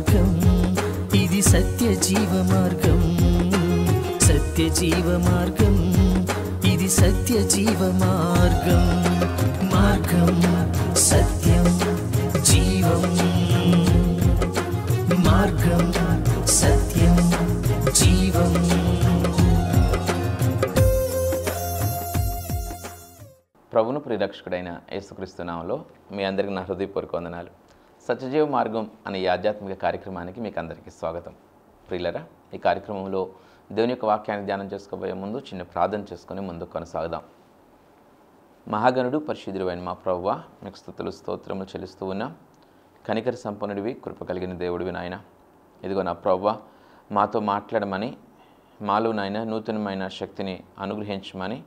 మార్గం, ఇది సత్య జీవ మార్గం. సత్య జీవ మార్గం, ఇది సత్య జీవ మార్గం. మార్గం సత్యం జీవం. మార్గం సత్యం జీవం. ప్రభువును ప్రియరక్షకుడైన యేసుక్రీస్తు నామములో మీ అందరికీ నా హృదయపూర్వక వందనాలు. సత్యజీవ మార్గం అనే ఈ ఆధ్యాత్మిక కార్యక్రమానికి మీకు అందరికీ స్వాగతం. ప్రియులరా, ఈ కార్యక్రమంలో దేవుని యొక్క వాక్యాన్ని ధ్యానం చేసుకోబోయే ముందు చిన్న ప్రార్థన చేసుకొని ముందుకు కొనసాగుదాం. మహాగణుడు పరిశుద్ధుడైన మా ప్రభువా, మీకు స్తుతులు స్తోత్రములు చెల్లిస్తూ ఉన్నాం. కనికర సంపన్నుడివి, కృప కలిగిన దేవుడివి నాయన. ఇదిగో నా ప్రభువా, మాతో మాట్లాడమని, మాలో నాయన నూతనమైన శక్తిని అనుగ్రహించమని,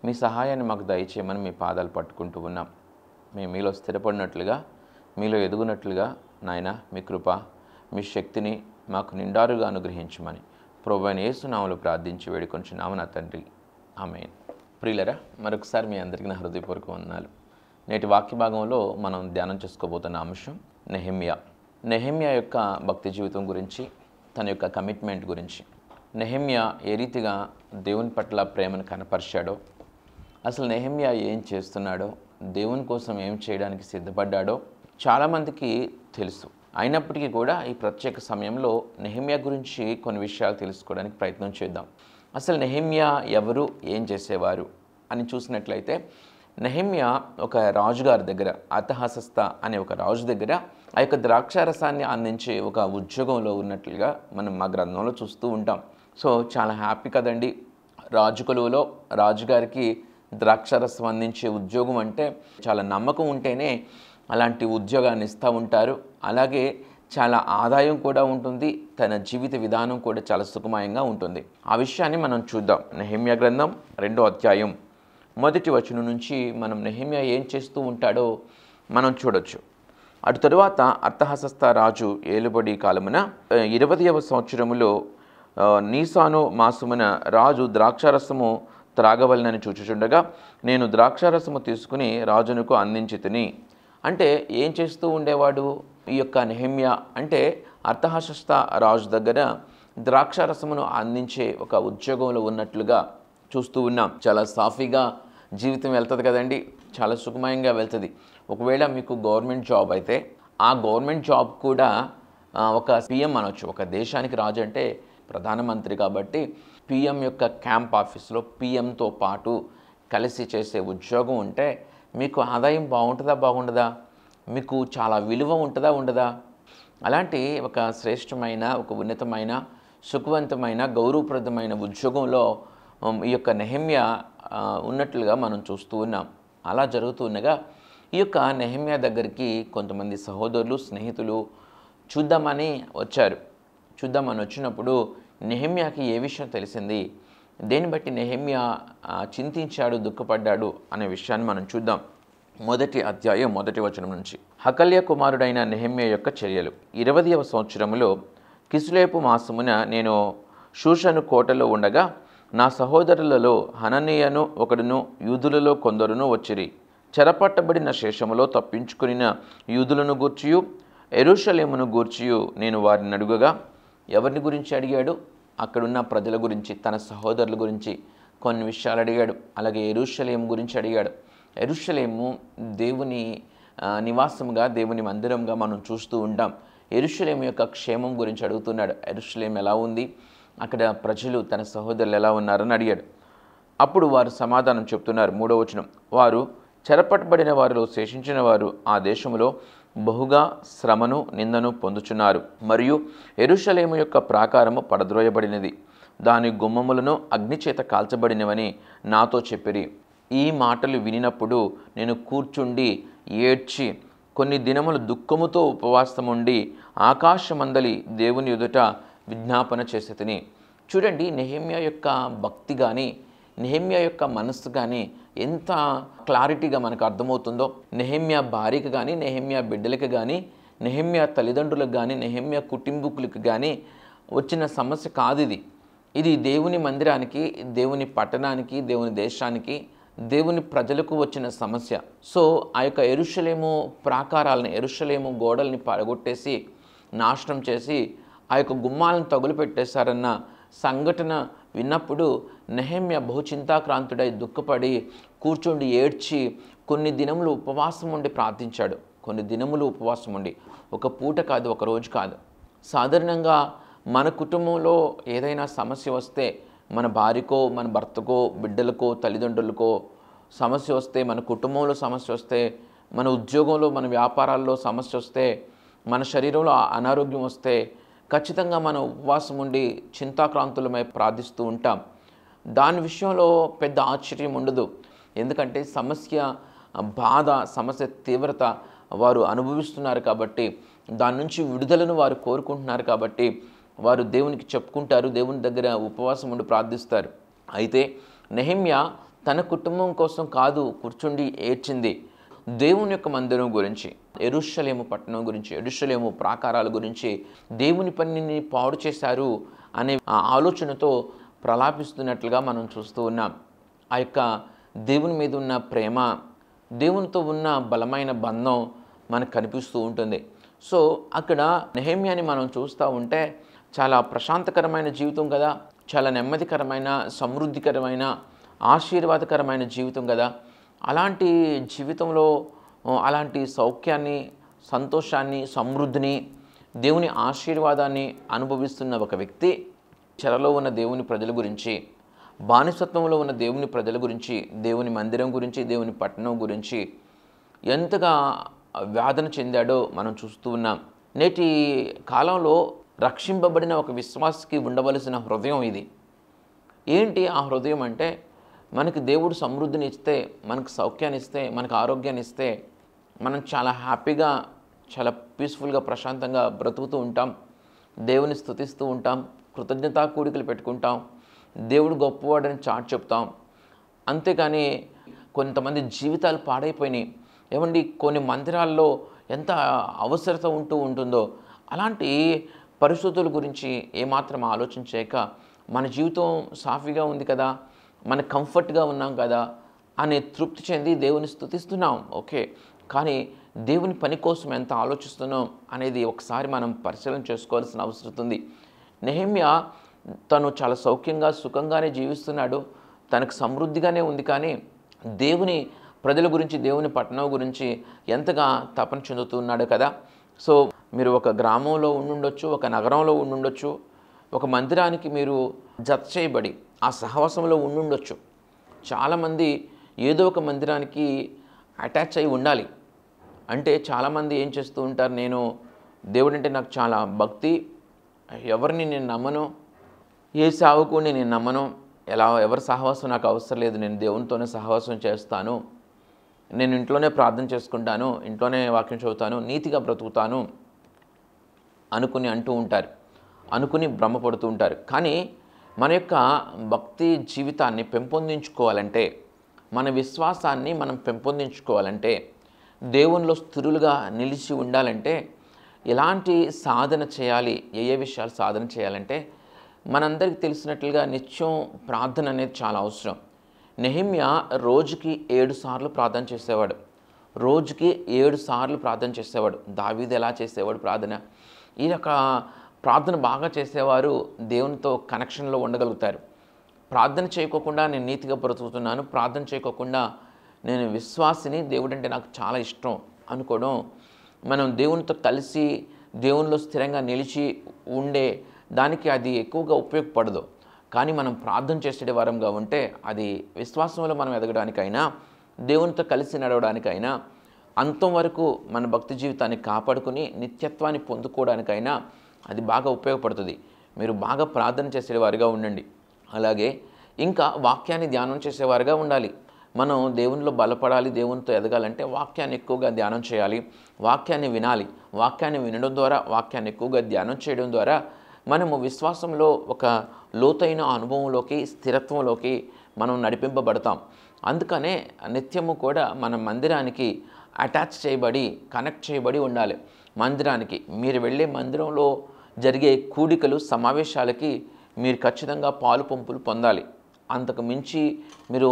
మీ సహాయాన్ని మాకు దయచేయమని మీ పాదాలు పట్టుకుంటూ ఉన్నాం. మేము మీలో స్థిరపడినట్లుగా, మీలో ఎదుగునట్లుగా నాయన మీ కృప, మీ శక్తిని మాకు నిండారుగా అనుగ్రహించమని ప్రభువైన యేసు నామములో ప్రార్థించి వేడుకొంచున్నాము నా తండ్రి, ఆమేన్. ప్రియులరా, మరొకసారి మీ అందరికీ నా హృదయపూర్వక వందనాలు. నేటి వాక్య భాగంలో మనం ధ్యానం చేసుకోబోతున్న అంశం నెహెమ్యా. నెహెమ్యా యొక్క భక్తి జీవితం గురించి, తన యొక్క కమిట్మెంట్ గురించి, నెహెమ్యా ఏ రీతిగా దేవుని పట్ల ప్రేమను కనపరిచాడో, అసలు నెహెమ్యా ఏం చేస్తున్నాడో, దేవుని కోసం ఏం చేయడానికి సిద్ధపడ్డాడో చాలామందికి తెలుసు. అయినప్పటికీ కూడా ఈ ప్రత్యేక సమయంలో నెహెమ్యా గురించి కొన్ని విషయాలు తెలుసుకోవడానికి ప్రయత్నం చేద్దాం. అసలు నెహెమ్యా ఎవరు, ఏం చేసేవారు అని చూసినట్లయితే, నెహెమ్యా ఒక రాజుగారి దగ్గర, అర్తహషస్త అనే ఒక రాజు దగ్గర ఆ యొక్క ద్రాక్షారసాన్ని అందించే ఒక ఉద్యోగంలో ఉన్నట్లుగా మనం మా గ్రంథంలో చూస్తూ ఉంటాం. సో చాలా హ్యాపీ కదండి. రాజు కొలువులో రాజుగారికి ద్రాక్షారసం అందించే ఉద్యోగం అంటే చాలా నమ్మకం ఉంటేనే అలాంటి ఉద్యోగాన్ని ఇస్తూ ఉంటారు. అలాగే చాలా ఆదాయం కూడా ఉంటుంది, తన జీవిత విధానం కూడా చాలా సుఖమయంగా ఉంటుంది. ఆ విషయాన్ని మనం చూద్దాం. నెహెమ్యా గ్రంథం 2వ అధ్యాయం 1వ వచనం నుంచి మనం నెహెమ్యా ఏం చేస్తూ ఉంటాడో మనం చూడొచ్చు. అటు తరువాత అర్తహషస్త రాజు ఏలుబడి కాలమున 20వ సంవత్సరములో నీసాను మాసమున రాజు ద్రాక్షారసము త్రాగవలనని చూచుచుండగా, నేను ద్రాక్షారసము తీసుకుని రాజునకు అందించితిని. అంటే ఏం చేస్తూ ఉండేవాడు ఈ యొక్క నెహెమ్యా అంటే, అర్తహషస్త రాజు దగ్గర ద్రాక్షారసమును అందించే ఒక ఉద్యోగంలో ఉన్నట్లుగా చూస్తూ ఉన్నాం. చాలా సాఫీగా జీవితం వెళ్తుంది కదండి, చాలా సుఖమయంగా వెళ్తుంది. ఒకవేళ మీకు గవర్నమెంట్ జాబ్ అయితే, ఆ గవర్నమెంట్ జాబ్ కూడా ఒక పిఎం అనొచ్చు. ఒక దేశానికి రాజు అంటే ప్రధానమంత్రి కాబట్టి పిఎం యొక్క క్యాంప్ ఆఫీస్లో పిఎంతో పాటు కలిసి చేసే ఉద్యోగం ఉంటే మీకు ఆదాయం బాగుంటుందా, బాగుండదా? మీకు చాలా విలువ ఉంటుందా, ఉండదా? అలాంటి ఒక శ్రేష్టమైన, ఒక ఉన్నతమైన, సుఖవంతమైన, గౌరవప్రదమైన ఉద్యోగంలో ఈ యొక్క నెహెమ్యా ఉన్నట్లుగా మనం చూస్తూ ఉన్నాం. అలా జరుగుతుండగా ఈ యొక్క నెహెమ్యా దగ్గరికి కొంతమంది సహోదరులు, స్నేహితులు చూద్దామని వచ్చారు. చూద్దామని వచ్చినప్పుడు నెహెమ్యాకి ఏ విషయం తెలిసింది, దేన్ని బట్టి నెహెమ్యా చింతించాడు, దుఃఖపడ్డాడు అనే విషయాన్ని మనం చూద్దాం. 1వ అధ్యాయం 1వ వచనం నుంచి. హకల్య కుమారుడైన నెహెమ్యా యొక్క చర్యలు. 20వ సంవత్సరములో కిస్లేపు మాసమున నేను షూషను కోటలో ఉండగా, నా సహోదరులలో హననీయను ఒకడును యూదులలో కొందరును వచ్చిరి. చెరపట్టబడిన శేషములో తప్పించుకునిన యూదులను గూర్చియు యెరూషలేమును గూర్చియు నేను వారిని అడుగగా, ఎవరిని గురించి అడిగాడు? అక్కడున్న ప్రజల గురించి, తన సహోదరుల గురించి కొన్ని విషయాలు అడిగాడు. అలాగే యెరూషలేము గురించి అడిగాడు. యెరూషలేము దేవుని నివాసంగా, దేవుని మందిరంగా మనం చూస్తూ ఉంటాం. యెరూషలేము యొక్క క్షేమం గురించి అడుగుతున్నాడు. యెరూషలేము ఎలా ఉంది, అక్కడ ప్రజలు, తన సహోదరులు ఎలా ఉన్నారని అడిగాడు. అప్పుడు వారు సమాధానం చెప్తున్నారు. 3వ వచనం. వారు చెరపట్టబడిన వారిలో శేషించిన వారు ఆ దేశంలో బహుగా శ్రమను, నిందను పొందుచున్నారు. మరియు యెరూషలేము యొక్క ప్రాకారము పడద్రోయబడినది, దాని గుమ్మములను అగ్నిచేత కాల్చబడినవని నాతో చెప్పిరి. ఈ మాటలు వినినప్పుడు నేను కూర్చుండి ఏడ్చి కొన్ని దినములు దుఃఖముతో ఉపవాసముండి ఆకాశమందలి దేవుని ఎదుట విజ్ఞాపన చేసి తిని. చూడండి, నెహెమ్యా యొక్క భక్తి కానీ, నెహెమ్యా యొక్క మనస్సు కానీ ఎంత క్లారిటీగా మనకు అర్థమవుతుందో. నెహెమ్యా భార్యకు కానీ, నెహెమ్యా బిడ్డలకు కానీ, నెహెమ్యా తల్లిదండ్రులకు కానీ, నెహెమ్యా కుటుంబీకులకు కానీ వచ్చిన సమస్య కాదు ఇది. ఇది దేవుని మందిరానికి, దేవుని పట్టణానికి, దేవుని దేశానికి, దేవుని ప్రజలకు వచ్చిన సమస్య. సో ఆ యొక్క యెరూషలేము ప్రాకారాలను, యెరూషలేము గోడల్ని పడగొట్టేసి నాశనం చేసి ఆ యొక్క గుమ్మాలను తగులు పెట్టేశారన్న సంఘటన విన్నప్పుడు నెహెమ్యా బహు చింతాక్రాంతుడై దుఃఖపడి కూర్చుండి ఏడ్చి కొన్ని దినములు ఉపవాసం ఉండి ప్రార్థించాడు. కొన్ని దినములు ఉపవాసం ఉండి, ఒక పూట కాదు, ఒక రోజు కాదు. సాధారణంగా మన కుటుంబంలో ఏదైనా సమస్య వస్తే, మన భార్యకో మన భర్తకో బిడ్డలకో తల్లిదండ్రులకో సమస్య వస్తే, మన కుటుంబంలో సమస్య వస్తే, మన ఉద్యోగంలో మన వ్యాపారాల్లో సమస్య వస్తే, మన శరీరంలో అనారోగ్యం వస్తే ఖచ్చితంగా మనం ఉపవాసం ఉండి చింతాక్రాంతులమై ప్రార్థిస్తూ ఉంటాం. దాని విషయంలో పెద్ద ఆశ్చర్యం ఉండదు. ఎందుకంటే సమస్య బాధ, సమస్య తీవ్రత వారు అనుభవిస్తున్నారు కాబట్టి, దాని నుంచి విడుదలను వారు కోరుకుంటున్నారు కాబట్టి వారు దేవునికి చెప్పుకుంటారు, దేవుని దగ్గర ఉపవాసం ఉండి ప్రార్థిస్తారు. అయితే నెహెమ్యా తన కుటుంబం కోసం కాదు కూర్చుండి ఏడ్చింది, దేవుని యొక్క మందిరం గురించి, యెరూషలేము పట్టణం గురించి, యెరూషలేము ప్రాకారాల గురించి, దేవుని పనిని పాడు చేశారు అనే ఆలోచనతో ప్రలాపిస్తున్నట్లుగా మనం చూస్తూ ఉన్నాం. ఆ యొక్క దేవుని మీద ఉన్న ప్రేమ, దేవునితో ఉన్న బలమైన బంధం మనకు కనిపిస్తూ ఉంటుంది. సో అక్కడ నెహెమ్యాని మనం చూస్తూ ఉంటే చాలా ప్రశాంతకరమైన జీవితం కదా, చాలా నెమ్మదికరమైన, సమృద్ధికరమైన, ఆశీర్వాదకరమైన జీవితం కదా. అలాంటి జీవితంలో అలాంటి సౌఖ్యాన్ని, సంతోషాన్ని, సమృద్ధిని, దేవుని ఆశీర్వాదాన్ని అనుభవిస్తున్న ఒక వ్యక్తి చెరలో ఉన్న దేవుని ప్రజల గురించి, బానిసత్వంలో ఉన్న దేవుని ప్రజల గురించి, దేవుని మందిరం గురించి, దేవుని పట్టణం గురించి ఎంతగా వేదన చెందాడో మనం చూస్తూ ఉన్నాం. నేటి కాలంలో రక్షింపబడిన ఒక విశ్వాసికి ఉండవలసిన హృదయం ఇది. ఏంటి ఆ హృదయం అంటే, మనకి దేవుడు సమృద్ధిని ఇస్తే, మనకు సౌఖ్యాన్ని ఇస్తే, మనకు ఆరోగ్యాన్ని ఇస్తే మనం చాలా హ్యాపీగా, చాలా పీస్ఫుల్గా, ప్రశాంతంగా బ్రతుకుతూ ఉంటాం. దేవుని స్తుతిస్తూ ఉంటాం, కృతజ్ఞతా కూడికలు పెట్టుకుంటాం, దేవుడు గొప్పవాడని చాటి చెప్తాం. అంతేకాని కొంతమంది జీవితాలు పాడైపోయినాయి. ఏమండి, కొన్ని మందిరాల్లో ఎంత అవసరత ఉంటుందో అలాంటి పరిస్థితుల గురించి ఏమాత్రం ఆలోచించాక మన జీవితం సాఫీగా ఉంది కదా, మన కంఫర్ట్గా ఉన్నాం కదా అనే తృప్తి చెంది దేవుని స్తుతిస్తున్నాం. ఓకే, కానీ దేవుని పని కోసం ఎంత ఆలోచిస్తున్నాం అనేది ఒకసారి మనం పరిశీలన చేసుకోవాల్సిన అవసరం ఉంది. నెహెమ్యా తను చాలా సౌఖ్యంగా, సుఖంగానే జీవిస్తున్నాడు, తనకు సమృద్ధిగానే ఉంది. కానీ దేవుని ప్రజల గురించి, దేవుని పట్టణం గురించి ఎంతగా తపన చెందుతున్నాడు కదా. సో మీరు ఒక గ్రామంలో ఉండుండొచ్చు, ఒక నగరంలో ఉండుండొచ్చు, ఒక మందిరానికి మీరు జత చేయబడి ఆ సహవాసంలో ఉండుండొచ్చు. చాలామంది ఏదో ఒక మందిరానికి అటాచ్ అయి ఉండాలి. అంటే చాలామంది ఏం చేస్తూ ఉంటారు, నేను దేవుడంటే నాకు చాలా భక్తి, ఎవరిని నేను నమ్మను, ఏ సేవకుడిని నేను నమ్మను, ఎవరి సహవాసం నాకు అవసరం లేదు, నేను దేవునితోనే సహవాసం చేస్తాను, నేను ఇంట్లోనే ప్రార్థన చేసుకుంటాను, ఇంట్లోనే వాక్యం చదువుతాను, నీతిగా బ్రతుకుతాను అనుకుని అంటూ ఉంటారు, అనుకుని భ్రమపడుతూ ఉంటారు. కానీ మన యొక్క భక్తి జీవితాన్ని పెంపొందించుకోవాలంటే, మన విశ్వాసాన్ని మనం పెంపొందించుకోవాలంటే, దేవునిలో స్థిరులుగా నిలిచి ఉండాలంటే ఎలాంటి సాధన చేయాలి, ఏ విషయాలు సాధన చేయాలంటే మనందరికీ తెలిసినట్లుగా నిత్యం ప్రార్థన అనేది చాలా అవసరం. నెహెమ్యా రోజుకి 7 సార్లు ప్రార్థన చేసేవాడు. రోజుకి 7 సార్లు ప్రార్థన చేసేవాడు. దావీదు ఎలా చేసేవాడు ప్రార్థన? ఈ యొక్క ప్రార్థన బాగా చేసేవారు దేవునితో కనెక్షన్లో ఉండగలుగుతారు. ప్రార్థన చేయకోకుండా నేను నీతిగా బ్రతుకుతున్నాను, ప్రార్థన చేయకోకుండా నేను విశ్వాసిని, దేవుడంటే నాకు చాలా ఇష్టం అనుకోవడం, మనం దేవునితో కలిసి దేవునిలో స్థిరంగా నిలిచి ఉండే దానికి అది ఎక్కువగా ఉపయోగపడదు. కానీ మనం ప్రార్థన చేసే వారంగా ఉంటే అది విశ్వాసంలో మనం ఎదగడానికైనా, దేవునితో కలిసి నడవడానికైనా, అంతం వరకు మన భక్తి జీవితాన్ని కాపాడుకుని నిత్యత్వాన్ని పొందుకోవడానికైనా అది బాగా ఉపయోగపడుతుంది. మీరు బాగా ప్రార్థన చేసేవారుగా ఉండండి. అలాగే ఇంకా వాక్యాన్ని ధ్యానం చేసేవారుగా ఉండాలి. మనం దేవునిలో బలపడాలి, దేవునితో ఎదగాలంటే వాక్యాన్ని ఎక్కువగా ధ్యానం చేయాలి, వాక్యాన్ని వినాలి. వాక్యాన్ని వినడం ద్వారా, వాక్యాన్ని ఎక్కువగా ధ్యానం చేయడం ద్వారా మనము విశ్వాసంలో ఒక లోతైన అనుభవంలోకి, స్థిరత్వంలోకి మనం నడిపింపబడతాం. అందుకనే నిత్యము కూడా మన మందిరానికి అటాచ్ చేయబడి, కనెక్ట్ చేయబడి ఉండాలి. మందిరానికి మీరు వెళ్ళే మందిరంలో జరిగే కూడికలు, సమావేశాలకి మీరు ఖచ్చితంగా పాలు పంపులు పొందాలి. అంతకు మించి మీరు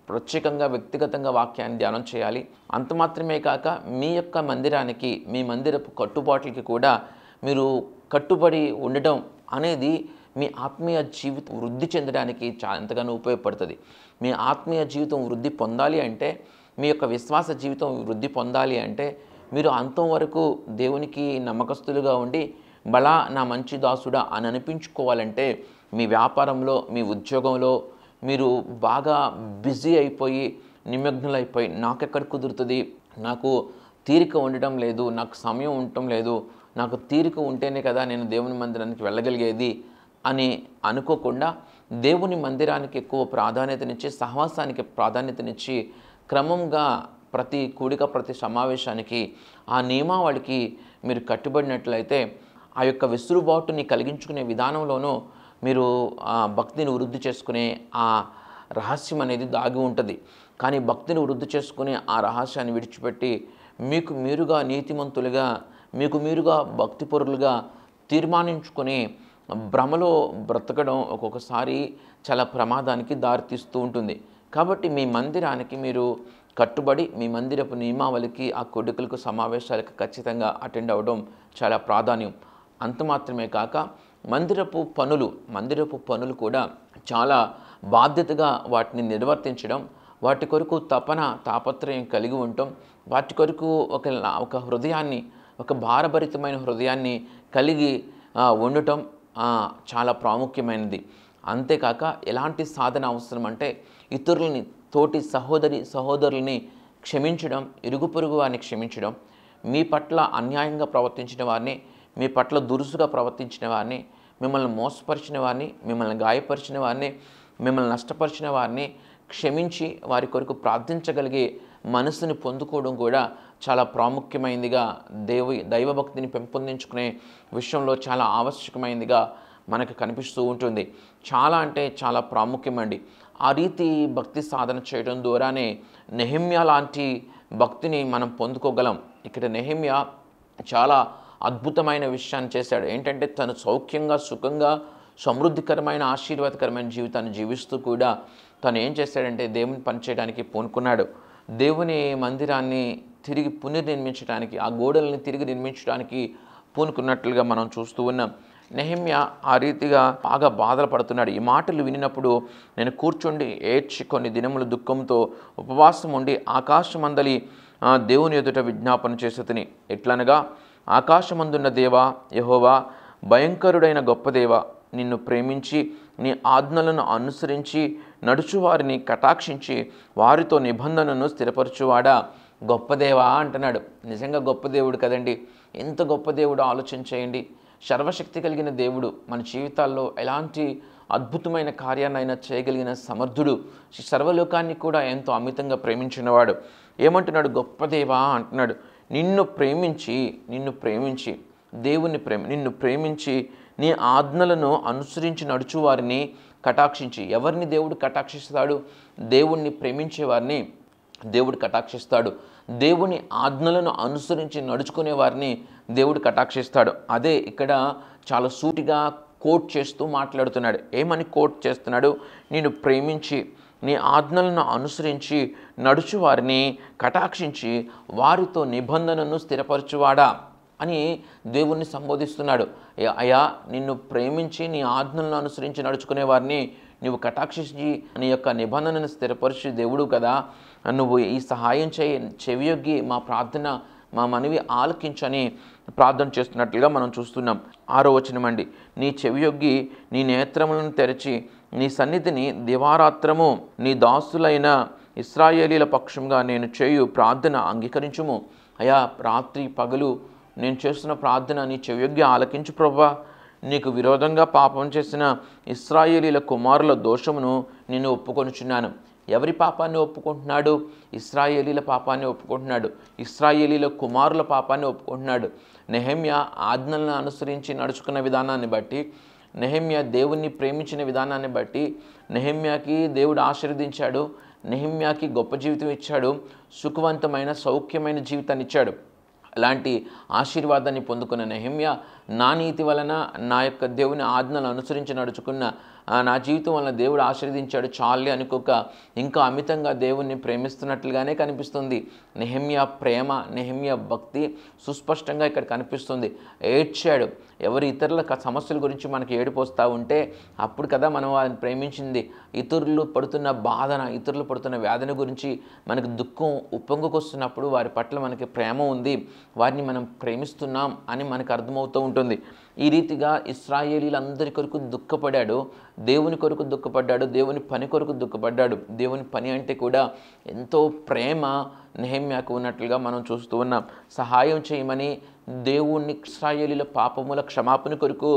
ప్రత్యేకంగా వ్యక్తిగతంగా వాక్యాన్ని ధ్యానం చేయాలి. అంత మాత్రమే కాక మీ యొక్క మందిరానికి, మీ మందిరపు కట్టుబాట్లకి కూడా మీరు కట్టుబడి ఉండటం అనేది మీ ఆత్మీయ జీవితం వృద్ధి చెందడానికి ఎంతగానో ఉపయోగపడుతుంది. మీ ఆత్మీయ జీవితం వృద్ధి పొందాలి అంటే, మీ యొక్క విశ్వాస జీవితం వృద్ధి పొందాలి అంటే మీరు అంతం వరకు దేవునికి నమ్మకస్తులుగా ఉండి బలా నా మంచి దాసుడా అని అనిపించుకోవాలంటే మీ వ్యాపారంలో, మీ ఉద్యోగంలో మీరు బాగా బిజీ అయిపోయి నిమగ్నులైపోయి నాకెక్కడ కుదురుతుంది, నాకు తీరిక ఉండటం లేదు, నాకు సమయం ఉండటం లేదు, నాకు తీరిక ఉంటేనే కదా నేను దేవుని మందిరానికి వెళ్ళగలిగేది అని అనుకోకుండా దేవుని మందిరానికి ఎక్కువ ప్రాధాన్యతనిచ్చి, సహవాసానికి ప్రాధాన్యతనిచ్చి క్రమంగా ప్రతి కూడిక, ప్రతి సమావేశానికి ఆ నియమావళికి మీరు కట్టుబడినట్లయితే ఆ యొక్క వెసులుబాటుని కలిగించుకునే విధానంలోనూ మీరు భక్తిని వృద్ధి చేసుకునే ఆ రహస్యం అనేది దాగి ఉంటుంది. కానీ భక్తిని వృద్ధి చేసుకునే ఆ రహస్యాన్ని విడిచిపెట్టి మీకు మీరుగా నీతిమంతులుగా, మీకు మీరుగా భక్తిపరులుగా తీర్మానించుకొని భ్రమలో బ్రతకడం ఒక్కొక్కసారి చాలా ప్రమాదానికి దారితీస్తూ ఉంటుంది. కాబట్టి మీ మందిరానికి మీరు కట్టుబడి మీ మందిరపు నియమావళికి, ఆ కొడుకులకు, సమావేశాలకు ఖచ్చితంగా అటెండ్ అవ్వడం చాలా ప్రాధాన్యం. అంత మాత్రమే కాక మందిరపు పనులు కూడా చాలా బాధ్యతగా వాటిని నిర్వర్తించడం, వాటి కొరకు తాపత్రయం కలిగి ఉండటం, వాటి కొరకు ఒక హృదయాన్ని, ఒక భారభరితమైన హృదయాన్ని కలిగి ఉండటం చాలా ప్రాముఖ్యమైనది. అంతేకాక ఎలాంటి సాధన అవసరం అంటే ఇతరులని, తోటి సహోదరుల్ని క్షమించడం, ఇరుగు పొరుగు వారిని క్షమించడం, మీ పట్ల అన్యాయంగా ప్రవర్తించిన వారిని, మీ పట్ల దురుసుగా ప్రవర్తించిన వారిని, మిమ్మల్ని మోసపరిచిన వారిని, మిమ్మల్ని గాయపరిచిన వారిని, మిమ్మల్ని నష్టపరిచిన వారిని క్షమించి వారి కొరకు ప్రార్థించగలిగే మనసుని పొందుకోవడం కూడా చాలా ప్రాముఖ్యమైనదిగా, దైవభక్తిని పెంపొందించుకునే విషయంలో చాలా ఆవశ్యకమైనదిగా మనకు కనిపిస్తూ ఉంటుంది. చాలా అంటే చాలా ప్రాముఖ్యమండి. ఆ రీతి భక్తి సాధన చేయడం ద్వారానే నెహెమ్యా లాంటి భక్తిని మనం పొందుకోగలం. ఇక్కడ నెహెమ్యా చాలా అద్భుతమైన విషయాన్ని చేశాడు. ఏంటంటే తను సౌఖ్యంగా, సుఖంగా, సమృద్ధికరమైన, ఆశీర్వాదకరమైన జీవితాన్ని జీవిస్తూ కూడా తను ఏం చేశాడంటే దేవుని పని చేయడానికి పూనుకున్నాడు. దేవుని మందిరాన్ని తిరిగి పునర్నిర్మించడానికి, ఆ గోడల్ని తిరిగి నిర్మించడానికి పూనుకున్నట్లుగా మనం చూస్తూ ఉన్నాం. నెహెమ్యా ఆ రీతిగా బాగా బాధలు పడుతున్నాడు. ఈ మాటలు వినినప్పుడు నేను కూర్చుండి ఏడ్చి కొన్ని దినములు దుఃఖంతో ఉపవాసం ఉండి ఆకాశమందలి దేవుని ఎదుట విజ్ఞాపన చేసేతిని. ఎట్లనగా, ఆకాశమందున్న దేవా యెహోవా, భయంకరుడైన గొప్ప దేవా, నిన్ను ప్రేమించి నీ ఆజ్ఞలను అనుసరించి నడుచువారిని కటాక్షించి వారితో నిబంధనను స్థిరపరచువాడా, గొప్ప దేవా అంటున్నాడు. నిజంగా గొప్ప దేవుడు కదండి. ఎంత గొప్ప దేవుడు ఆలోచించేయండి. సర్వశక్తి కలిగిన దేవుడు, మన జీవితాల్లో ఎలాంటి అద్భుతమైన కార్యాన్నైనా చేయగలిగిన సమర్థుడు, సర్వలోకాన్ని కూడా ఎంతో అమితంగా ప్రేమించినవాడు. ఏమంటున్నాడు? గొప్ప దేవా అంటున్నాడు. నిన్ను ప్రేమించి నిన్ను ప్రేమించి నీ ఆజ్ఞలను అనుసరించి నడుచువారిని కటాక్షించి. ఎవరిని దేవుడు కటాక్షిస్తాడు? దేవుణ్ణి ప్రేమించే వారిని దేవుడు కటాక్షిస్తాడు. దేవుని ఆజ్ఞలను అనుసరించి నడుచుకునే వారిని దేవుడు కటాక్షిస్తాడు. అదే ఇక్కడ చాలా సూటిగా కోట్ చేస్తూ మాట్లాడుతున్నాడు. ఏమని కోట్ చేస్తున్నాడు? నిన్ను ప్రేమించి నీ ఆజ్ఞలను అనుసరించి నడుచు వారిని కటాక్షించి వారితో నిబంధనను స్థిరపరచువాడా అని దేవుణ్ణి సంబోధిస్తున్నాడు. అయ్యా, నిన్ను ప్రేమించి నీ ఆజ్ఞలను అనుసరించి నడుచుకునే వారిని నువ్వు కటాక్షించి నీ యొక్క నిబంధనను స్థిరపరిచి దేవుడు కదా, నువ్వు ఈ సహాయం చెవియొగ్గి మా ప్రార్థన, మా మనవి ఆలకించని ప్రార్థన చేస్తున్నట్లుగా మనం చూస్తున్నాం. 6వ వచనం అండి. నీ చెవియొగ్గి నీ నేత్రములను తెరచి నీ సన్నిధిని దివారాత్రము నీ దాసులైన ఇశ్రాయేలీల పక్షంగా నేను చేయు ప్రార్థన అంగీకరించుము. అయ్యా, రాత్రి పగలు నేను చేస్తున్న ప్రార్థన నీ చెవియొగ్గి ఆలకించు ప్రభువా. నీకు విరోధంగా పాపం చేసిన ఇశ్రాయేలీల కుమారుల దోషమును నేను ఒప్పుకొనుచున్నాను. ఎవరి పాపాన్ని ఒప్పుకుంటున్నాడు? ఇశ్రాయేలీల పాపాన్ని ఒప్పుకుంటున్నాడు. ఇశ్రాయేలీల కుమారుల పాపాన్ని ఒప్పుకుంటున్నాడు. నెహెమ్యా ఆజ్ఞలను అనుసరించి నడుచుకున్న విధానాన్ని బట్టి, నెహెమ్యా దేవుణ్ణి ప్రేమించిన విధానాన్ని బట్టి నెహెమ్యాకి దేవుడు ఆశీర్వదించాడు. నెహెమ్యాకి గొప్ప జీవితం ఇచ్చాడు. సుఖవంతమైన, సౌఖ్యమైన జీవితాన్ని ఇచ్చాడు. అలాంటి ఆశీర్వాదాన్ని పొందుకున్న నెహెమ్యా, నా నీతి వలన, నా యొక్క దేవుని ఆజ్ఞలను అనుసరించి నడుచుకున్న నా జీవితం వల్ల దేవుడు ఆశీర్వదించాడు చాలే అనుకోక ఇంకా అమితంగా దేవుణ్ణి ప్రేమిస్తున్నట్లుగానే కనిపిస్తుంది. నెహెమ్యా ప్రేమ, నెహెమ్యా భక్తి సుస్పష్టంగా ఇక్కడ కనిపిస్తుంది. ఏడ్చాడు. ఎవరు ఇతరుల సమస్యల గురించి మనకి ఏడుపు వస్తూ ఉంటే అప్పుడు కదా మనం వారిని ప్రేమించింది. ఇతరులు పడుతున్న బాధన, ఇతరులు పడుతున్న వేదన గురించి మనకు దుఃఖం ఉప్పొంగుకొస్తున్నప్పుడు వారి పట్ల మనకి ప్రేమ ఉంది, వారిని మనం ప్రేమిస్తున్నాం అని మనకు అర్థమవుతూ ఉంటుంది. ఈ రీతిగా ఇశ్రాయేలీలందరి కొరకు దుఃఖపడ్డాడు, దేవుని కొరకు దుఃఖపడ్డాడు, దేవుని పని కొరకు దుఃఖపడ్డాడు. దేవుని పని అంటే కూడా ఎంతో ప్రేమ నెహెమ్యాకు ఉన్నట్లుగా మనం చూస్తూ ఉన్నాం. సహాయం చేయమని దేవుణ్ణి ఇశ్రాయేలీల పాపముల క్షమాపణ కొరకు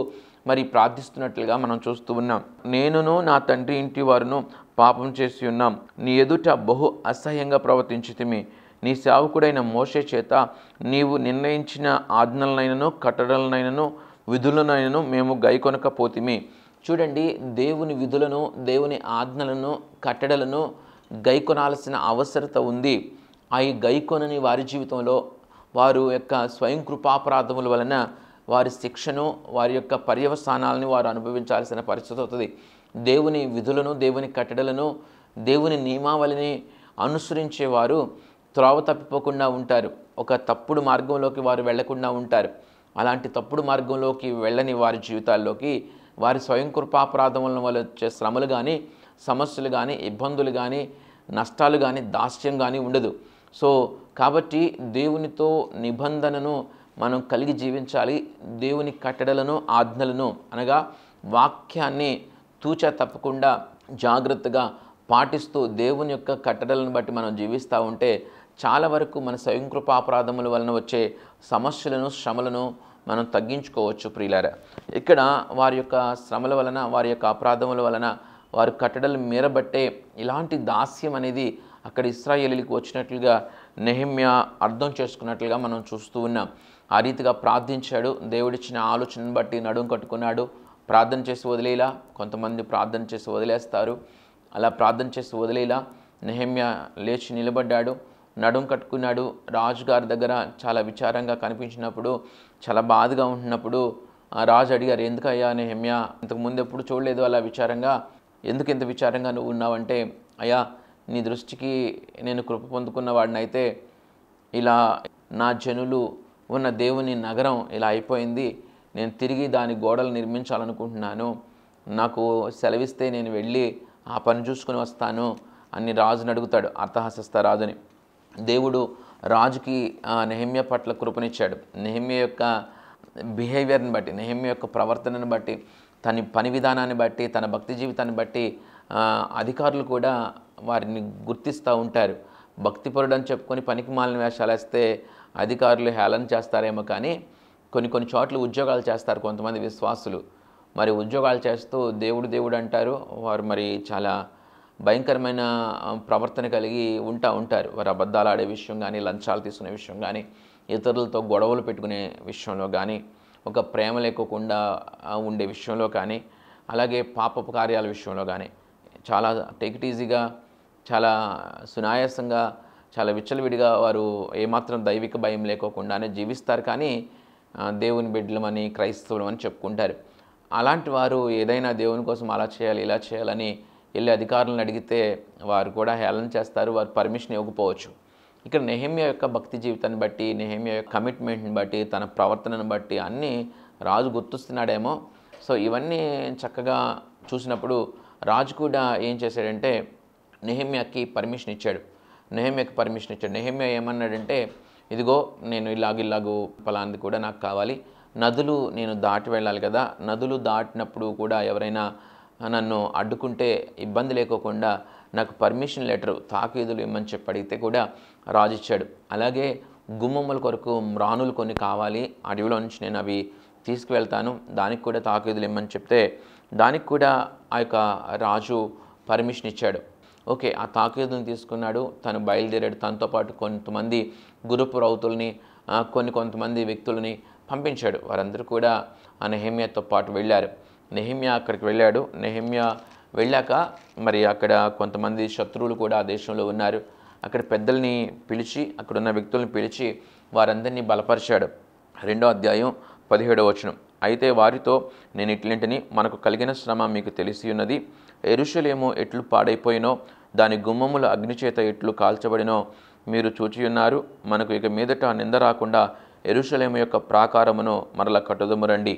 మరి ప్రార్థిస్తున్నట్లుగా మనం చూస్తూ ఉన్నాం. నేనును నా తండ్రి ఇంటి వారును పాపం చేసి ఉన్నాం, నీ ఎదుట బహు అసహ్యంగా ప్రవర్తించితిమి. నీ సేవకుడైన మోషే చేత నీవు నిర్ణయించిన ఆజ్ఞలనైనను కట్టడలనైనను విధులనైనను మేము గైకొనకపోతిమి. చూడండి, దేవుని విధులను, దేవుని ఆజ్ఞలను, కట్టడలను గైకొనాల్సిన అవసరత ఉంది. ఆ గైకొనని వారి జీవితంలో వారు యొక్క స్వయం కృపాపరాధముల వలన వారి శిక్షను, వారి యొక్క పర్యవసానాలని వారు అనుభవించాల్సిన పరిస్థితి అవుతుంది. దేవుని విధులను, దేవుని కట్టడలను, దేవుని నియమావళిని అనుసరించేవారు త్రోవ తప్పిపోకుండా ఉంటారు. ఒక తప్పుడు మార్గంలోకి వారు వెళ్లకుండా ఉంటారు. అలాంటి తప్పుడు మార్గంలోకి వెళ్ళని వారి జీవితాల్లోకి వారి స్వయం కృపాపరాధముల వల్ల వచ్చే శ్రమలు కానీ, సమస్యలు కానీ, ఇబ్బందులు కానీ, నష్టాలు కానీ, దాస్యం కానీ ఉండదు. సో కాబట్టి దేవునితో నిబంధనను మనం కలిగి జీవించాలి. దేవుని కట్టడలను, ఆజ్ఞలను అనగా వాక్యాన్ని తూచా తప్పకుండా జాగ్రత్తగా పాటిస్తూ దేవుని యొక్క కట్టడలను బట్టి మనం జీవిస్తూ ఉంటే చాలా వరకు మన స్వయం కృపాపరాధముల వలన వచ్చే సమస్యలను, శ్రమలను మనం తగ్గించుకోవచ్చు ప్రియులారా. ఇక్కడ వారి యొక్క శ్రమల వలన, వారి యొక్క అపరాధముల వలన, వారు కట్టడలు మీరబట్టే ఇలాంటి దాస్యం అనేది అక్కడ ఇశ్రాయేలీలకు వచ్చినట్లుగా నెహెమ్యా అర్థం చేసుకున్నట్లుగా మనం చూస్తూ ఉన్నాం. ఆ రీతిగా ప్రార్థించాడు. దేవుడిచ్చిన ఆలోచనను బట్టి నడుం కట్టుకున్నాడు. ప్రార్థన చేసి వదిలేలా, కొంతమంది ప్రార్థన చేసి వదిలేస్తారు. అలా ప్రార్థన చేసి వదిలేలా నెహెమ్యా లేచి నిలబడ్డాడు, నడుం కట్టుకున్నాడు. రాజుగారి దగ్గర చాలా విచారంగా కనిపించినప్పుడు, చాలా బాధగా ఉంటున్నప్పుడు రాజు అడిగారు, ఎందుకయ్యా నెహెమ్యా, ఇంతకుముందు ఎప్పుడు చూడలేదు అలా విచారంగా, ఎందుకు ఇంత విచారంగా నువ్వు ఉన్నావంటే, అయ్యా నీ దృష్టికి నేను కృప పొందుకున్న వాడినైతే ఇలా నా జనులు ఉన్న దేవుని నగరం ఇలా అయిపోయింది, నేను తిరిగి దాని గోడలు నిర్మించాలనుకుంటున్నాను, నాకు సెలవిస్తే నేను వెళ్ళి ఆ పని చూసుకుని వస్తాను అని రాజుని అడుగుతాడు, అర్థహశస్త రాజుని. దేవుడు రాజుకి నెహెమ్యా పట్ల కృపనిచ్చాడు. నెహెమ్యా యొక్క బిహేవియర్ని బట్టి, నెహెమ్యా యొక్క ప్రవర్తనను బట్టి, తన పని విధానాన్ని బట్టి, తన భక్తి జీవితాన్ని బట్టి అధికారులు కూడా వారిని గుర్తిస్తూ ఉంటారు. భక్తిపరుడు అని చెప్పుకొని పనికి మాలిన వేషాలు వేస్తే అధికారులు హేళన చేస్తారేమో, కానీ కొన్ని చోట్ల ఉద్యోగాలు చేస్తారు కొంతమంది విశ్వాసులు. మరి ఉద్యోగాలు చేస్తూ దేవుడు దేవుడు అంటారు. వారు మరి చాలా భయంకరమైన ప్రవర్తన కలిగి ఉంటారు. వారు అబద్ధాలు ఆడే విషయం కానీ, లంచాలు తీసుకునే విషయం కానీ, ఇతరులతో గొడవలు పెట్టుకునే విషయంలో కానీ, ఒక ప్రేమ లేకోకుండా ఉండే విషయంలో కానీ, అలాగే పాపపు కార్యాల విషయంలో కానీ చాలా టేక్ ఇట్ ఈజీగా, చాలా సునాయాసంగా, చాలా విచ్చలవిడిగా వారు ఏమాత్రం దైవిక భయం లేకోకుండానే జీవిస్తారు. కానీ దేవుని బిడ్డలమని, క్రైస్తవులమని చెప్పుకుంటారు. అలాంటి వారు ఏదైనా దేవుని కోసం అలా చేయాలి, ఇలా చేయాలని వెళ్ళి అధికారులను అడిగితే వారు కూడా హేళన చేస్తారు, వారు పర్మిషన్ ఇవ్వకపోవచ్చు. ఇక్కడ నెహెమ్యా యొక్క భక్తి జీవితాన్ని బట్టి, నెహెమ్యా యొక్క కమిట్మెంట్ని బట్టి, తన ప్రవర్తనను బట్టి అన్నీ రాజు గుర్తిస్తున్నాడేమో. సో ఇవన్నీ చక్కగా చూసినప్పుడు రాజు కూడా ఏం చేశాడంటే నెహెమ్యాకి పర్మిషన్ ఇచ్చాడు. నెహెమ్యా ఏమన్నాడంటే, ఇదిగో నేను ఇలాగూ ఫలాంది కూడా నాకు కావాలి, నదులు నేను దాటి వెళ్ళాలి కదా, నదులు దాటినప్పుడు కూడా ఎవరైనా నన్ను అడ్డుకుంటే ఇబ్బంది లేకోకుండా నాకు పర్మిషన్ లెటర్, తాకీదులు ఇమ్మని చెప్పి అడిగితే కూడా రాజు ఇచ్చాడు. అలాగే గుమ్మముల కొరకు మ్రాణులు కొన్ని కావాలి, అడవిలో నుంచి నేను అవి తీసుకువెళ్తాను, దానికి కూడా తాకీదులు ఇమ్మని చెప్తే దానికి కూడా ఆ యొక్క రాజు పర్మిషన్ ఇచ్చాడు. ఓకే, ఆ తాకీదుని తీసుకున్నాడు, తను బయలుదేరాడు. తనతో పాటు కొంతమంది గురుపు రౌతుల్ని, కొంతమంది వ్యక్తులని పంపించాడు. వారందరూ కూడా ఆ నెహెమ్యాతో పాటు వెళ్ళారు. నెహెమ్యా అక్కడికి వెళ్ళాడు. నెహెమ్యా వెళ్ళాక మరి అక్కడ కొంతమంది శత్రువులు కూడా ఆ దేశంలో ఉన్నారు. అక్కడ పెద్దల్ని పిలిచి, అక్కడున్న వ్యక్తులను పిలిచి వారందరినీ బలపరిచాడు. 2వ అధ్యాయం 17వ వచనం. అయితే వారితో నేను ఇట్లింటిని, మనకు కలిగిన శ్రమ మీకు తెలిసి ఉన్నది. యెరూషలేము ఎట్లు పాడైపోయినో, దాని గుమ్మముల అగ్నిచేత ఎట్లు కాల్చబడినో మీరు చూచియున్నారు. మనకు ఇక మీదట నింద రాకుండా యెరూషలేము యొక్క ప్రాకారమును మరల కట్టుదము రండి.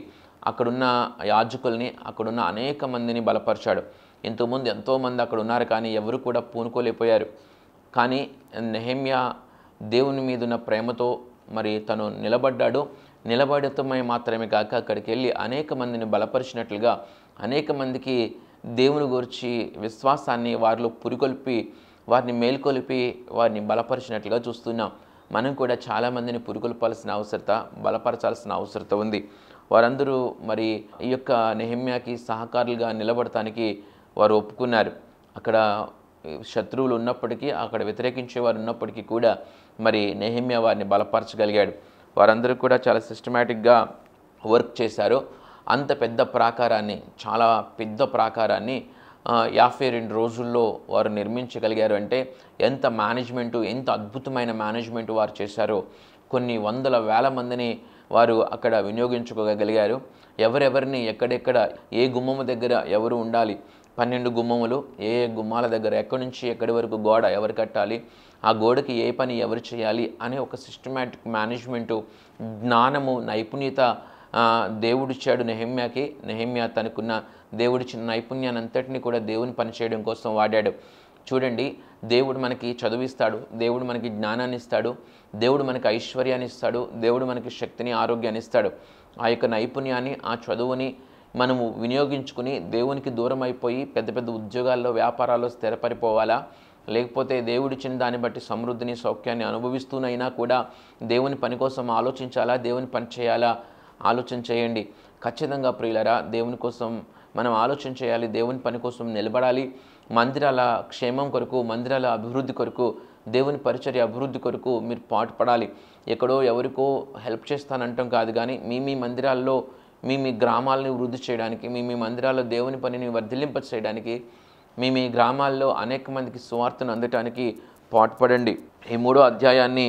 అక్కడున్న యాజకుల్ని, అక్కడున్న అనేక మందిని బలపరిచాడు. ఇంతకుముందు ఎంతోమంది అక్కడ ఉన్నారు, కానీ ఎవరు కూడా పూనుకోలేకపోయారు. కానీ నెహెమ్యా దేవుని మీద ఉన్న ప్రేమతో మరి తను నిలబడ్డాడు. నిలబడటమే మాత్రమే కాక అక్కడికి వెళ్ళి అనేక మందిని బలపరిచినట్లుగా, అనేక మందికి దేవుని గురించి విశ్వాసాన్ని వారిలో పురికొల్పి, వారిని మేల్కొలిపి, వారిని బలపరిచినట్లుగా చూస్తున్నాం. మనం కూడా చాలామందిని పురికొల్పాల్సిన అవసరత, బలపరచాల్సిన అవసరత ఉంది. వారందరూ మరి ఈ యొక్క నెహెమ్యాకి సహకారులుగా నిలబడటానికి వారు ఒప్పుకున్నారు. అక్కడ శత్రువులు ఉన్నప్పటికీ, అక్కడ వ్యతిరేకించే వారు ఉన్నప్పటికీ కూడా మరి నెహెమ్యా వారిని బలపరచగలిగాడు. వారందరూ కూడా చాలా సిస్టమేటిక్గా వర్క్ చేశారు. అంత పెద్ద ప్రాకారాన్ని, చాలా పెద్ద ప్రాకారాన్ని 52 రోజుల్లో వారు నిర్మించగలిగారు. అంటే ఎంత మేనేజ్మెంటు, ఎంత అద్భుతమైన మేనేజ్మెంట్ వారు చేశారో. కొన్ని వందల వేల మందిని వారు అక్కడ వినియోగించుకోగలిగారు. ఎవరెవరిని ఎక్కడెక్కడ, ఏ గుమ్మము దగ్గర ఎవరు ఉండాలి, 12 గుమ్మములు, ఏ గుమ్మాల దగ్గర ఎక్కడి నుంచి ఎక్కడి వరకు గోడ ఎవరు కట్టాలి, ఆ గోడకి ఏ పని ఎవరు చేయాలి అనే ఒక సిస్టమేటిక్ మేనేజ్మెంటు, జ్ఞానము, నైపుణ్యత దేవుడిచ్చాడు నెహెమ్యాకి. నెహెమ్యా తనకున్న దేవుడిచ్చిన నైపుణ్యాన్ని అంతటినీ కూడా దేవుని పనిచేయడం కోసం వాడాడు. చూడండి, దేవుడు మనకి చదువిస్తాడు, దేవుడు మనకి జ్ఞానాన్ని ఇస్తాడు, దేవుడు మనకి ఐశ్వర్యాన్ని ఇస్తాడు, దేవుడు మనకి శక్తిని, ఆరోగ్యాన్ని ఇస్తాడు. ఆ యొక్క నైపుణ్యాన్ని, ఆ చదువుని మనము వినియోగించుకుని దేవునికి దూరం అయిపోయి పెద్ద పెద్ద ఉద్యోగాల్లో, వ్యాపారాల్లో స్థిరపడిపోవాలా? లేకపోతే దేవుడిచ్చిన దాన్ని బట్టి సమృద్ధిని, సౌఖ్యాన్ని అనుభవిస్తూనైనా కూడా దేవుని పని కోసం ఆలోచించాలా, దేవుని పని చేయాలా? ఆలోచన చేయండి. ఖచ్చితంగా ప్రియులరా, దేవుని కోసం మనం ఆలోచన చేయాలి, దేవుని పని కోసం నిలబడాలి. మందిరాల క్షేమం కొరకు, మందిరాల అభివృద్ధి కొరకు, దేవుని పరిచర్య అభివృద్ధి కొరకు మీరు పాటుపడాలి. ఎక్కడో ఎవరికో హెల్ప్ చేస్తానంటాం కాదు, కానీ మీ మందిరాల్లో, మీ గ్రామాలని వృద్ధి చేయడానికి, మీ మందిరాల్లో దేవుని పనిని వర్ధిల్లింప చేయడానికి, మీ గ్రామాల్లో అనేక మందికి సువార్తను అందటానికి పాటుపడండి. ఈ 3వ అధ్యాయాన్ని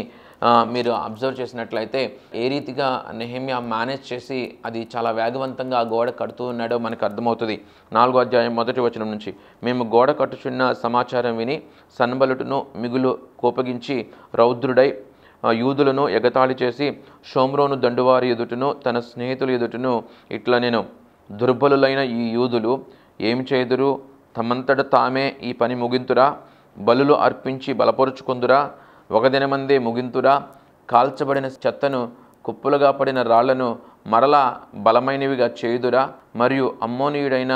మీరు అబ్జర్వ్ చేసినట్లయితే ఏ రీతిగా నెహెమ్యా మేనేజ్ చేసి అది చాలా వేగవంతంగా ఆ గోడ కడుతూ ఉన్నాడో మనకు అర్థమవుతుంది. 4వ అధ్యాయం 1వ వచనం నుంచి, మేము గోడ కట్టుచున్న సమాచారం విని సన్బలుటును మిగులు కోపగించి రౌద్రుడై యూదులను ఎగతాళి చేసి షోమ్రోను దండువారి ఎదుటను తన స్నేహితుల ఎదుటను ఇట్లా, నేను దుర్బలులైన ఈ యూదులు ఏమి చేదురు? తమంతట తామే ఈ పని ముగింతురా? బలులు అర్పించి బలపరుచుకొందురా? ఒక దినమందే ముగింతురా? కాల్చబడిన చెత్తను, కుప్పలుగా పడిన రాళ్లను మరలా బలమైనవిగా చేయుదురా? మరియు అమ్మోనీయుడైన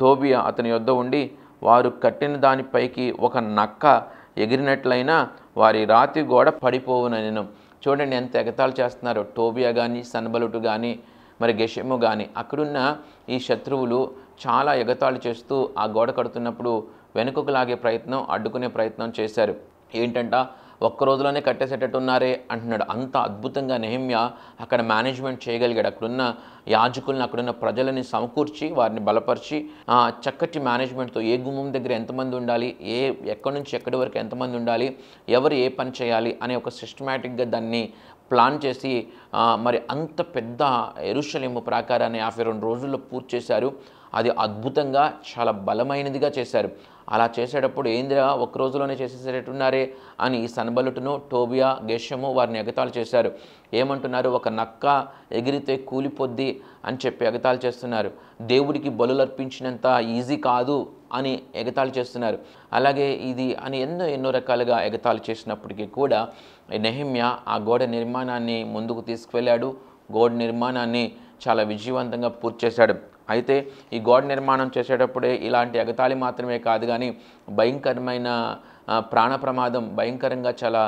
టోబియా అతని యొద్ద ఉండి వారు కట్టిన దానిపైకి ఒక నక్క ఎగిరినట్లయినా వారి రాతి గోడ పడిపోవునెను. చూడండి ఎంత ఎగతాళి చేస్తున్నారో. టోబియా కానీ, సన్బలుటు కానీ, మరి గెషెము కానీ, అక్కడున్న ఈ శత్రువులు చాలా ఎగతాళి చేస్తూ ఆ గోడ కడుతున్నప్పుడు వెనుకకు లాగే ప్రయత్నం, అడ్డుకునే ప్రయత్నం చేశారు. ఏంటంట, ఒక్క రోజులోనే కట్టేసేటట్టు ఉన్నారే అంటున్నాడు. అంత అద్భుతంగా నెహెమ్యా అక్కడ మేనేజ్మెంట్ చేయగలిగాడు. అక్కడున్న యాజకులను, అక్కడున్న ప్రజలని సమకూర్చి వారిని బలపరిచి చక్కటి మేనేజ్మెంట్తో ఏ గుమ్మం దగ్గర ఎంతమంది ఉండాలి, ఎక్కడి నుంచి ఎక్కడి వరకు ఎంతమంది ఉండాలి, ఎవరు ఏ పని చేయాలి అనే ఒక సిస్టమేటిక్గా దాన్ని ప్లాన్ చేసి మరి అంత పెద్ద యెరూషలేము ప్రాకారాన్ని 52 రోజుల్లో పూర్తి చేశారు. అది అద్భుతంగా చాలా బలమైనదిగా చేశారు. అలా చేసేటప్పుడు ఏందిరా ఒక్క రోజులోనే చేసేసేటట్టున్నారే అని ఈ సన్బలుటును, టోబియా, గెషము వారిని ఎగతాళి చేశారు. ఏమంటున్నారు? ఒక నక్క ఎగిరితే కూలిపోద్ది అని చెప్పి ఎగతాళి చేస్తున్నారు. దేవుడికి బలులు అర్పించినంత ఈజీ కాదు అని ఎగతాళి చేస్తున్నారు. అలాగే ఇది అని ఎన్నో రకాలుగా ఎగతాళి చేసినప్పటికీ కూడా నెహెమ్యా ఆ గోడ నిర్మాణాన్ని ముందుకు తీసుకువెళ్ళాడు. గోడ నిర్మాణాన్ని చాలా విజయవంతంగా పూర్తి చేశాడు. అయితే ఈ గోడ నిర్మాణం చేసేటప్పుడే ఇలాంటి ఎగతాళి మాత్రమే కాదు, కానీ భయంకరమైన ప్రాణ ప్రమాదం, భయంకరంగా చాలా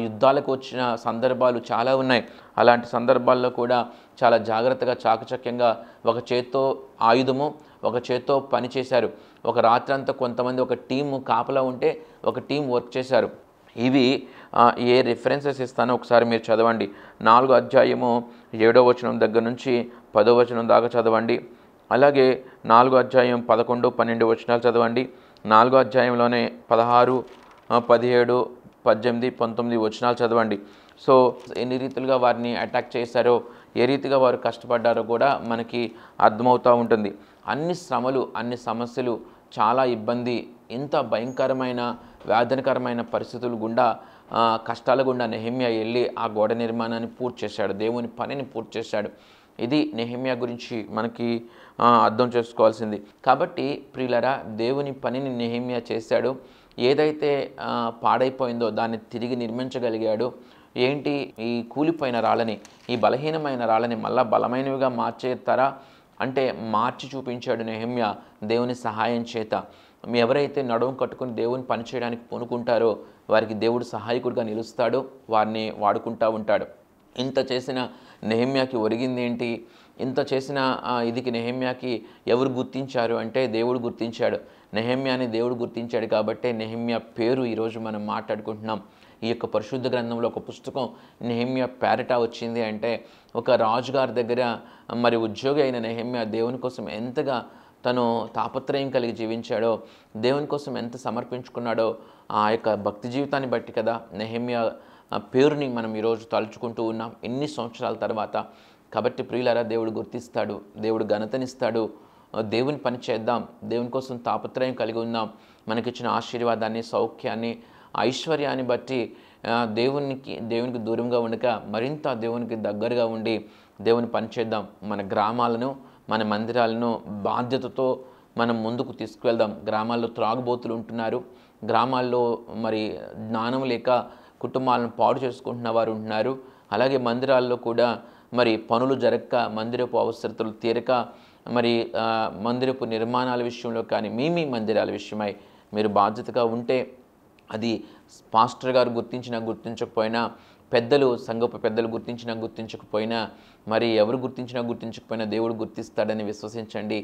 యుద్ధాలకు వచ్చిన సందర్భాలు చాలా ఉన్నాయి. అలాంటి సందర్భాల్లో కూడా చాలా జాగ్రత్తగా, చాకచక్యంగా ఒక చేత్తో ఆయుధము, ఒక చేత్తో పని చేశారు. ఒక రాత్రంతా కొంతమంది ఒక టీము కాపలా ఉంటే ఒక టీం వర్క్ చేశారు. ఇవి ఏ రిఫరెన్సెస్ ఇస్తానో ఒకసారి మీరు చదవండి. 4వ అధ్యాయము 7వ వచనం దగ్గర నుంచి 10వ వచనం దాకా చదవండి. అలాగే 4వ అధ్యాయం 11, 12 వచనాలు చదవండి. 4వ అధ్యాయంలోనే 16, 17, 18, 19 వచనాలు చదవండి. సో ఎన్ని రీతులుగా వారిని అటాక్ చేశారో, ఏ రీతిగా వారు కష్టపడ్డారో కూడా మనకి అర్థమవుతూ ఉంటుంది. అన్ని శ్రమలు, అన్ని సమస్యలు, చాలా ఇబ్బంది, ఇంత భయంకరమైన వేదనకరమైన పరిస్థితుల గుండా, కష్టాల గుండా నెహెమ్యా వెళ్ళి ఆ గోడ నిర్మాణాన్ని పూర్తి చేశాడు, దేవుని పనిని పూర్తి చేశాడు. ఇది నెహెమ్యా గురించి మనకి అర్థం చేసుకోవాల్సింది. కాబట్టి ప్రియులరా, దేవుని పనిని నెహెమ్యా చేశాడు. ఏదైతే పాడైపోయిందో దాన్ని తిరిగి నిర్మించగలిగాడు. ఏంటి, ఈ కూలిపోయిన రాళ్ళని, ఈ బలహీనమైన రాళ్ళని మళ్ళా బలమైనవిగా మార్చేస్తారా అంటే మార్చి చూపించాడు నెహెమ్యా దేవుని సహాయం చేత. ఎవరైతే నడుము కట్టుకుని దేవుని పని చేయడానికి పూనుకుంటారో వారికి దేవుడు సహాయకుడిగా నిలుస్తాడు, వారిని వాడుకుంటూ ఉంటాడు. ఇంత చేసిన నెహెమ్యాకి ఒరిగింది ఏంటి? ఇంత చేసిన ఇదికి నెహెమ్యాకి ఎవరు గుర్తించారు అంటే దేవుడు గుర్తించాడు. నెహెమ్యాని దేవుడు గుర్తించాడు కాబట్టే నెహెమ్యా పేరు ఈరోజు మనం మాట్లాడుకుంటున్నాం. ఈ యొక్క పరిశుద్ధ గ్రంథంలో ఒక పుస్తకం నెహెమ్యా పేరట వచ్చింది అంటే ఒక రాజుగారి దగ్గర మరి ఉద్యోగి అయిన నెహెమ్యా దేవుని కోసం ఎంతగా తను తాపత్రయం కలిగి జీవించాడో, దేవుని కోసం ఎంత సమర్పించుకున్నాడో ఆ యొక్క భక్తి జీవితాన్ని బట్టి కదా నెహెమ్యా పేరుని మనం ఈరోజు తలుచుకుంటూ ఉన్నాం ఎన్ని సంవత్సరాల తర్వాత. కాబట్టి ప్రియులారా, దేవుడు గుర్తిస్తాడు, దేవుడు ఘనతనిస్తాడు. దేవుని పని చేద్దాం, దేవుని కోసం తాపత్రయం కలిగి ఉందాం. మనకిచ్చిన ఆశీర్వాదాన్ని, సౌఖ్యాన్ని, ఐశ్వర్యాన్ని బట్టి దేవునికి దూరంగా ఉండక మరింత దేవునికి దగ్గరగా ఉండి దేవుని పని చేద్దాం. మన గ్రామాలను, మన మందిరాలను బాధ్యతతో మనం ముందుకు తీసుకువెళ్దాం. గ్రామాల్లో త్రాగుబోతులు ఉంటున్నారు, గ్రామాల్లో మరి జ్ఞానం లేక కుటుంబాలను పాడు చేసుకుంటున్న వారు ఉంటున్నారు. అలాగే మందిరాల్లో కూడా మరి పనులు జరగక, మందిరపు అవసరతలు తీరక, మరి మందిరపు నిర్మాణాల విషయంలో కానీ మీ మందిరాల విషయమై మీరు బాధ్యతగా ఉంటే అది పాస్టర్ గారు గుర్తించినా గుర్తించకపోయినా, పెద్దలు, సంఘపు పెద్దలు గుర్తించినా గుర్తించకపోయినా, మరి ఎవరు గుర్తించినా గుర్తించకపోయినా దేవుడు గుర్తిస్తాడని విశ్వసించండి.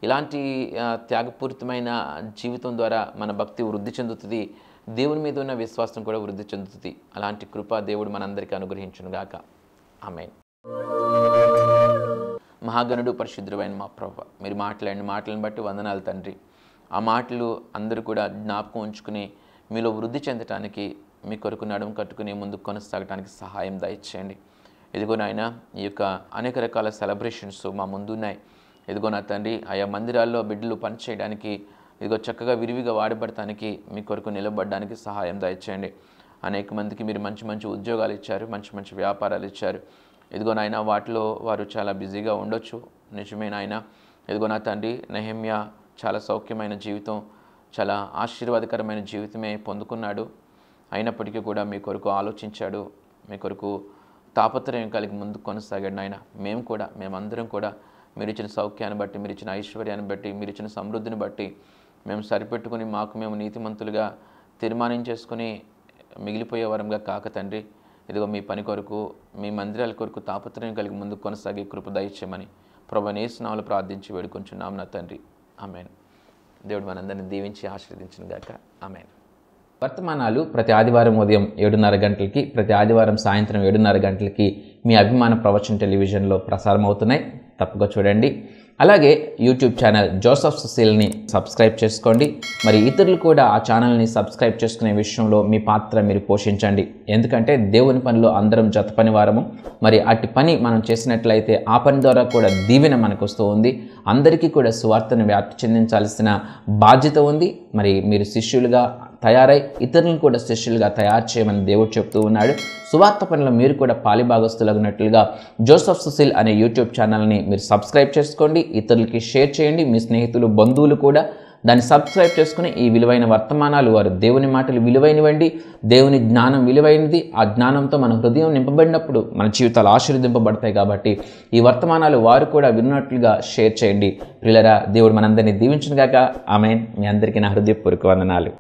ఇలాంటి త్యాగపూరితమైన జీవితం ద్వారా మన భక్తి వృద్ధి చెందుతుంది, దేవుని మీద ఉన్న విశ్వాసం కూడా వృద్ధి చెందుతుంది. అలాంటి కృప దేవుడు మనందరికీ అనుగ్రహించునుగాక. ఆమేన్. మహాగణుడు, పరిశుద్ధుడైన మా ప్రభువా, మీరు మాట్లాడిన మాటలను బట్టి వందనాలు తండ్రి. ఆ మాటలు అందరూ కూడా జ్ఞాపకం ఉంచుకుని మీలో వృద్ధి చెందటానికి, మీ కొరకు నడుము కట్టుకుని ముందుకు కొనసాగడానికి సహాయం దయచేయండి. ఇదిగో నాయన, ఈ యొక్క అనేక రకాల సెలబ్రేషన్స్ మా ముందున్నాయి. ఇదిగో నా తండ్రి, ఆయా మందిరాల్లో బిడ్డలు పనిచేయడానికి, ఇదిగో చక్కగా విరివిగా వాడబడటానికి, మీ కొరకు నిలబడడానికి సహాయం దయచేయండి. అనేక మందికి మీరు మంచి మంచి ఉద్యోగాలు ఇచ్చారు, మంచి మంచి వ్యాపారాలు ఇచ్చారు. ఇదిగో నాయన, వాటిలో వారు చాలా బిజీగా ఉండొచ్చు, నిజమే నాయన. ఇదిగో నా తండ్రి, నెహెమ్యా చాలా సౌఖ్యమైన జీవితం, చాలా ఆశీర్వాదకరమైన జీవితమే పొందుకున్నాడు. అయినప్పటికీ కూడా మీ కొరకు ఆలోచించాడు, మీ కొరకు తాపత్రయం కలిగి ముందుకు కొనసాగాడు నాయన. మేమందరం కూడా మీరు ఇచ్చిన సౌఖ్యాన్ని బట్టి, మీరు ఇచ్చిన ఐశ్వర్యాన్ని బట్టి, మీరు ఇచ్చిన సమృద్ధిని బట్టి మేము సరిపెట్టుకుని మేము నీతిమంతులుగా తీర్మానించేసుకుని మిగిలిపోయే వరంగా కాక తండ్రి, ఇదిగో మీ పని కొరకు, మీ మందిరాల కొరకు తాపత్రయం కలిగి ముందుకు కొనసాగే కృప దయచేయమని ప్రభువా యేసు నామములో ప్రార్థించి వేడుకొంచున్నాం నా తండ్రి. ఆమేన్. దేవుడు మనందరిని దీవించి ఆశీర్వదించును గాక. ఆమేన్. వర్తమానాలు ప్రతి ఆదివారం ఉదయం 7:30 గంటలకి, ప్రతి ఆదివారం సాయంత్రం 7:30 గంటలకి మీ అభిమాన ప్రవచన టెలివిజన్లో ప్రసారం అవుతున్నాయి. తప్పగా చూడండి. అలాగే యూట్యూబ్ ఛానల్ జోసెఫ్ సుశీల్ని సబ్స్క్రైబ్ చేసుకోండి. మరి ఇతరులు కూడా ఆ ఛానల్ని సబ్స్క్రైబ్ చేసుకునే విషయంలో మీ పాత్ర మీరు పోషించండి. ఎందుకంటే దేవుని పనిలో అందరం జత పని వారము. మరి అట్టి పని మనం చేసినట్లయితే ఆ పని ద్వారా కూడా దీవెన మనకు వస్తూ ఉంది. అందరికీ కూడా సువార్తను వ్యాప్తి చెందించాల్సిన బాధ్యత ఉంది. మరి మీరు శిష్యులుగా తయారై ఇతరులను కూడా శిష్యులుగా తయారు చేయమని దేవుడు చెప్తూ ఉన్నాడు. సువార్త పనిలో మీరు కూడా పాలిభాగస్తులగినట్లుగా జోసెఫ్ సుశీల్ అనే యూట్యూబ్ ఛానల్ని మీరు సబ్స్క్రైబ్ చేసుకోండి. ఇతరులకి షేర్ చేయండి. మీ స్నేహితులు, బంధువులు కూడా దాన్ని సబ్స్క్రైబ్ చేసుకుని ఈ విలువైన వర్తమానాలు, వారు దేవుని మాటలు విలువైనవండి, దేవుని జ్ఞానం విలువైనది. ఆ జ్ఞానంతో మన హృదయం నింపబడినప్పుడు మన జీవితాలు ఆశీర్వదింపబడతాయి. కాబట్టి ఈ వర్తమానాలు వారు కూడా విన్నట్లుగా షేర్ చేయండి. ప్రియులారా, దేవుడు మనందరినీ దీవించును గాక. ఆమేన్. మీ అందరికీ నా హృదయపూర్వక వందనాలు.